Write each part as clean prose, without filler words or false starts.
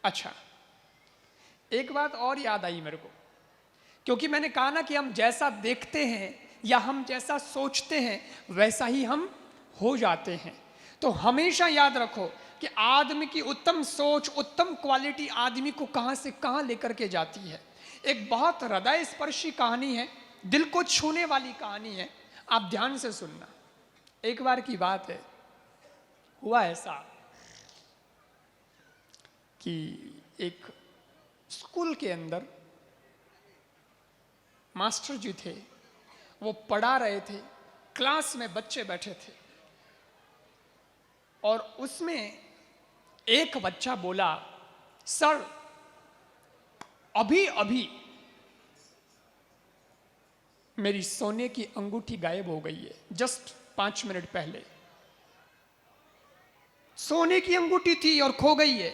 अच्छा, एक बात और याद आई मेरे को, क्योंकि मैंने कहा ना कि हम जैसा देखते हैं या हम जैसा सोचते हैं वैसा ही हम हो जाते हैं। तो हमेशा याद रखो कि आदमी की उत्तम सोच, उत्तम क्वालिटी आदमी को कहां से कहां लेकर के जाती है। एक बहुत हृदय स्पर्शी कहानी है, दिल को छूने वाली कहानी है, आप ध्यान से सुनना। एक बार की बात है, हुआ ऐसा कि एक स्कूल के अंदर मास्टर जी थे, वो पढ़ा रहे थे, क्लास में बच्चे बैठे थे और उसमें एक बच्चा बोला, सर अभी अभी मेरी सोने की अंगूठी गायब हो गई है, जस्ट 5 मिनट पहले सोने की अंगूठी थी और खो गई है।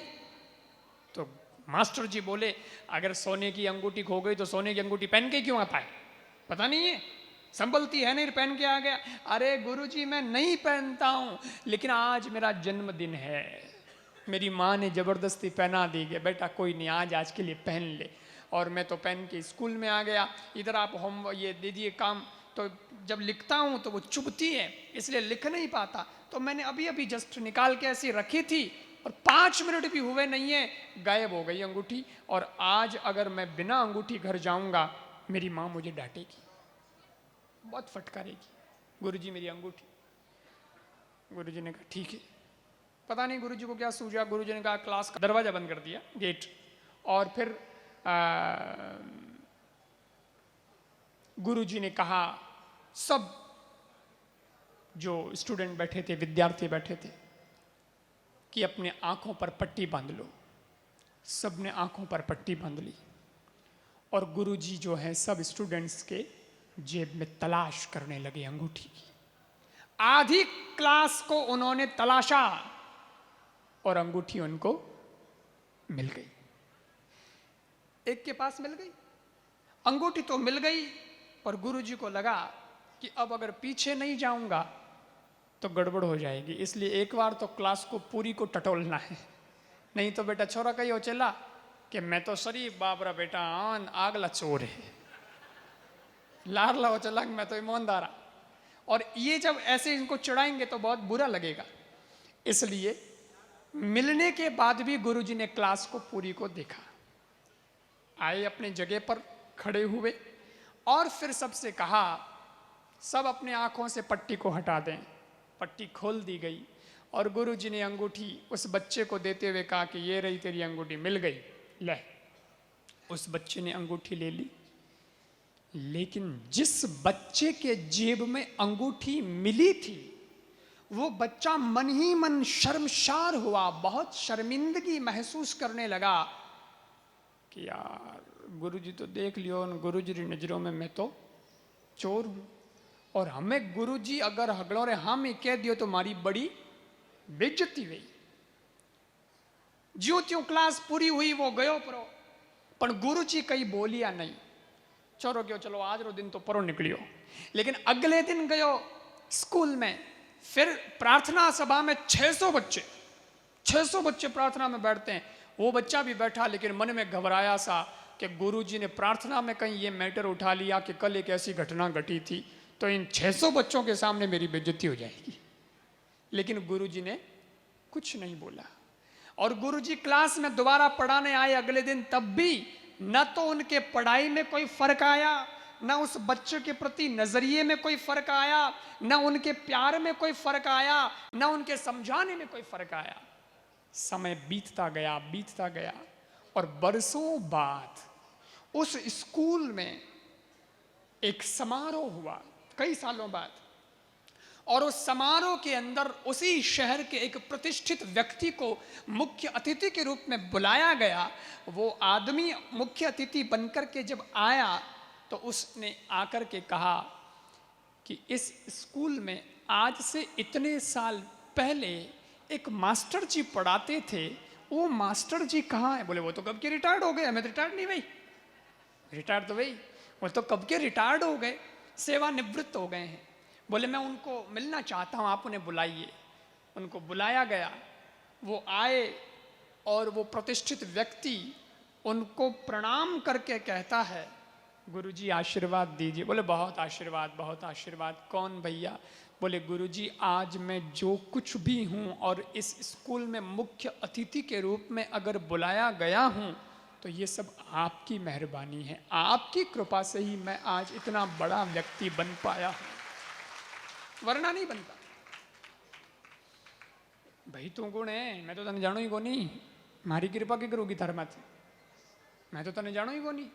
तो मास्टर जी बोले, अगर सोने की अंगूठी खो गई तो सोने की अंगूठी पहन के क्यों आता है, पता नहीं है, संभलती है नहीं, पहन के आ गया। अरे गुरुजी मैं नहीं पहनता हूं, लेकिन आज मेरा जन्मदिन है, मेरी माँ ने जबरदस्ती पहना दी है, बेटा कोई नहीं आज के लिए पहन ले। और मैं तो पहन के स्कूल में आ गया, इधर आप होम ये दे दिए काम, तो जब लिखता हूं तो वो चुभती है, इसलिए लिख नहीं पाता, तो मैंने अभी अभी जस्ट निकाल के ऐसी रखी थी और 5 मिनट भी हुए नहीं है, गायब हो गई अंगूठी। और आज अगर मैं बिना अंगूठी घर जाऊंगा मेरी माँ मुझे डांटेगी, बहुत फटकारेगी, गुरुजी मेरी अंगूठी। गुरुजी ने कहा ठीक है। पता नहीं गुरुजी को क्या सूझा, गुरुजी ने कहा क्लास का दरवाजा बंद कर दिया, गेट, और फिर गुरुजी ने कहा सब जो स्टूडेंट बैठे थे, विद्यार्थी बैठे थे, कि अपने आंखों पर पट्टी बांध लो। सबने आंखों पर पट्टी बांध ली और गुरुजी जो है सब स्टूडेंट्स के जेब में तलाश करने लगे अंगूठी की। आधी क्लास को उन्होंने तलाशा और अंगूठी उनको मिल गई। एक के पास मिल गई अंगूठी, तो मिल गई, पर गुरुजी को लगा कि अब अगर पीछे नहीं जाऊंगा तो गड़बड़ हो जाएगी, इसलिए एक बार तो क्लास को पूरी को टटोलना है, नहीं तो बेटा छोरा कही हो चला कि मैं तो शरीफ बाबरा बेटा आन आगला चोर है, लारला हो चला कि मैं तो ईमानदारा। और ये जब ऐसे इनको चढ़ाएंगे तो बहुत बुरा लगेगा, इसलिए मिलने के बाद भी गुरुजी ने क्लास को पूरी को देखा, आए अपने जगह पर खड़े हुए और फिर सबसे कहा सब अपने आंखों से पट्टी को हटा दें। पट्टी खोल दी गई और गुरुजी ने अंगूठी उस बच्चे को देते हुए कहा कि ये रही तेरी अंगूठी, मिल गई, ले। उस बच्चे ने अंगूठी ले ली, लेकिन जिस बच्चे के जेब में अंगूठी मिली थी वो बच्चा मन ही मन शर्मसार हुआ, बहुत शर्मिंदगी महसूस करने लगा कि यार गुरुजी तो देख लियो, गुरुजी की नजरों में मैं तो चोर हूं, और हमें गुरुजी अगर हगड़ों हम ही कह दियो तो हमारी बड़ी बेइज्जती हुई। ज्यों त्यों क्लास पूरी हुई, वो गयो परो, पर गुरुजी कहीं बोलिया नहीं, छोरो क्यों चलो आज रो दिन तो परो निकलियो। लेकिन अगले दिन गयो स्कूल में, फिर प्रार्थना सभा में 600 बच्चे प्रार्थना में बैठते हैं, वो बच्चा भी बैठा, लेकिन मन में घबराया सा कि गुरुजी ने प्रार्थना में कहीं ये मैटर उठा लिया कि कल एक ऐसी घटना घटी थी तो इन 600 बच्चों के सामने मेरी बेइज्जती हो जाएगी। लेकिन गुरुजी ने कुछ नहीं बोला और गुरुजी क्लास में दोबारा पढ़ाने आए अगले दिन, तब भी न तो उनके पढ़ाई में कोई फर्क आया, न उस बच्चे के प्रति नजरिए में कोई फर्क आया, न उनके प्यार में कोई फर्क आया, न उनके समझाने में कोई फर्क आया। समय बीतता गया और बरसों बाद उस स्कूल में एक समारोह हुआ, कई सालों बाद, और उस समारोह के अंदर उसी शहर के एक प्रतिष्ठित व्यक्ति को मुख्य अतिथि के रूप में बुलाया गया। वो आदमी मुख्य अतिथि बनकर के जब आया तो उसने आकर के कहा कि इस स्कूल में आज से इतने साल पहले एक मास्टर जी पढ़ाते थे, वो मास्टर जी कहाँ हैं? बोले वो तो कब के रिटायर्ड हो गए, मैं तो रिटायर्ड नहीं भाई, रिटायर्ड तो भाई वो तो कब के रिटायर्ड हो गए, सेवानिवृत्त हो गए हैं। बोले मैं उनको मिलना चाहता हूँ, आप उन्हें बुलाइए। उनको बुलाया गया, वो आए और वो प्रतिष्ठित व्यक्ति उनको प्रणाम करके कहता है, गुरुजी आशीर्वाद दीजिए। बोले बहुत आशीर्वाद, बहुत आशीर्वाद। कौन भैया? बोले गुरुजी, आज मैं जो कुछ भी हूँ और इस स्कूल में मुख्य अतिथि के रूप में अगर बुलाया गया हूँ तो ये सब आपकी मेहरबानी है, आपकी कृपा से ही मैं आज इतना बड़ा व्यक्ति बन पाया हूँ, वरना नहीं बनता। भाई तू गुण है, मैं तो तने जानो ही को नहीं, मारी कृपा की करूँगी धर्माथी, मैं तो तने जानो ही को नहीं।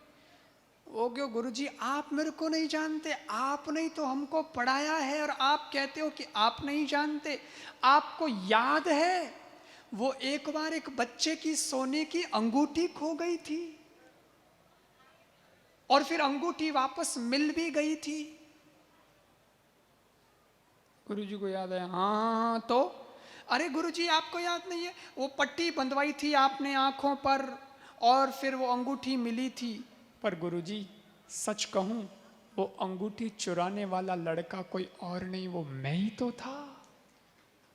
वो क्यों गुरुजी, आप मेरे को नहीं जानते, आपने ही तो हमको पढ़ाया है और आप कहते हो कि आप नहीं जानते। आपको याद है वो एक बार एक बच्चे की सोने की अंगूठी खो गई थी और फिर अंगूठी वापस मिल भी गई थी। गुरुजी को याद है? हाँ तो अरे गुरुजी आपको याद नहीं है, वो पट्टी बंधवाई थी आपने आंखों पर और फिर वो अंगूठी मिली थी। पर गुरुजी सच कहूं, वो अंगूठी चुराने वाला लड़का कोई और नहीं, वो मैं ही तो था।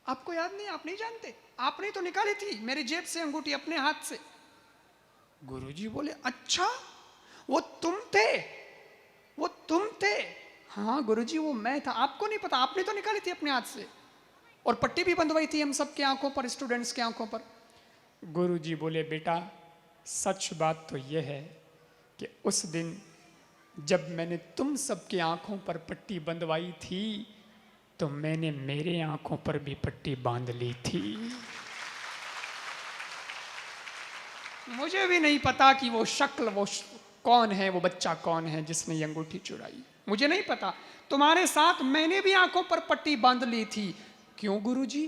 आपको याद नहीं? आप नहीं जानते? आपने तो निकाली थी मेरी जेब से अंगूठी अपने हाथ से। गुरुजी बोले अच्छा, वो तुम थे, वो तुम थे? हाँ गुरुजी वो मैं था। आपको नहीं पता? आपने तो निकाली थी अपने हाथ से और पट्टी भी बंधवाई थी हम सबके आंखों पर, स्टूडेंट्स के आंखों पर। गुरुजी बोले बेटा सच बात तो यह है कि उस दिन जब मैंने तुम सबके आंखों पर पट्टी बंधवाई थी तो मैंने मेरे आंखों पर भी पट्टी बांध ली थी। मुझे भी नहीं पता कि वो शक्ल, वो कौन है, वो बच्चा कौन है जिसने ये अंगूठी चुराई, मुझे नहीं पता। तुम्हारे साथ मैंने भी आंखों पर पट्टी बांध ली थी। क्यों गुरुजी?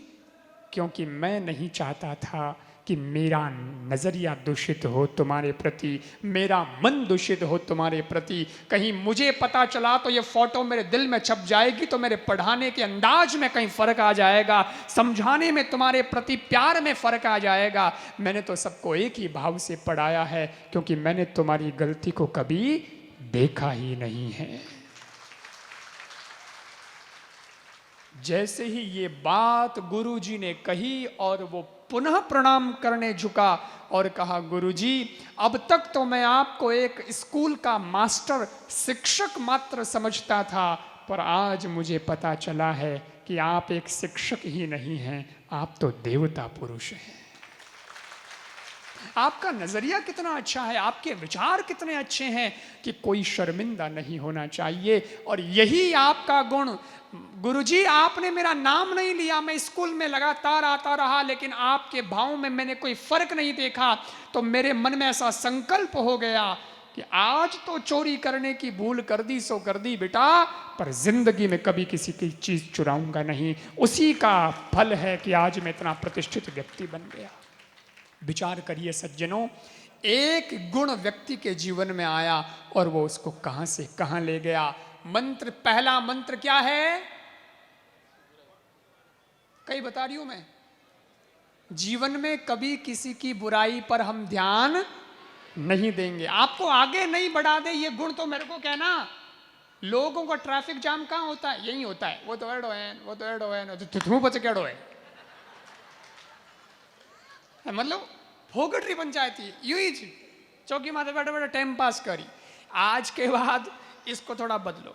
क्योंकि मैं नहीं चाहता था कि मेरा नजरिया दूषित हो तुम्हारे प्रति, मेरा मन दूषित हो तुम्हारे प्रति। कहीं मुझे पता चला तो ये फोटो मेरे दिल में छप जाएगी, तो मेरे पढ़ाने के अंदाज में कहीं फर्क आ जाएगा, समझाने में तुम्हारे प्रति प्यार में फर्क आ जाएगा। मैंने तो सबको एक ही भाव से पढ़ाया है क्योंकि मैंने तुम्हारी गलती को कभी देखा ही नहीं है। जैसे ही ये बात गुरुजी ने कही और वो पुनः प्रणाम करने झुका और कहा गुरुजी अब तक तो मैं आपको एक स्कूल का मास्टर, शिक्षक मात्र समझता था, पर आज मुझे पता चला है कि आप एक शिक्षक ही नहीं हैं, आप तो देवता पुरुष हैं। आपका नजरिया कितना अच्छा है, आपके विचार कितने अच्छे हैं कि कोई शर्मिंदा नहीं होना चाहिए। और यही आपका गुण। गुरुजी आपने मेरा नाम नहीं लिया, मैं स्कूल में लगातार आता रहा, लेकिन आपके भाव में मैंने कोई फर्क नहीं देखा, तो मेरे मन में ऐसा संकल्प हो गया कि आज तो चोरी करने की भूल कर दी सो कर दी बेटा, पर जिंदगी में कभी किसी की चीज चुराऊंगा नहीं। उसी का फल है कि आज मैं इतना प्रतिष्ठित व्यक्ति बन गया। विचार करिए सज्जनों, एक गुण व्यक्ति के जीवन में आया और वो उसको कहां से कहां ले गया। मंत्र, पहला मंत्र क्या है? कई बता रही हूं मैं, जीवन में कभी किसी की बुराई पर हम ध्यान नहीं देंगे। आपको आगे नहीं बढ़ा दे ये गुण तो मेरे को कहना। लोगों का ट्रैफिक जाम कहां होता है? यही होता है। वो तो एडो है, वो तो एडो है, तुम बचे केड़ो है, मतलब फोगटरी पंचायती यू ही चौकी माथे बैठे बैठे टाइम पास करी। आज के बाद इसको थोड़ा बदलो।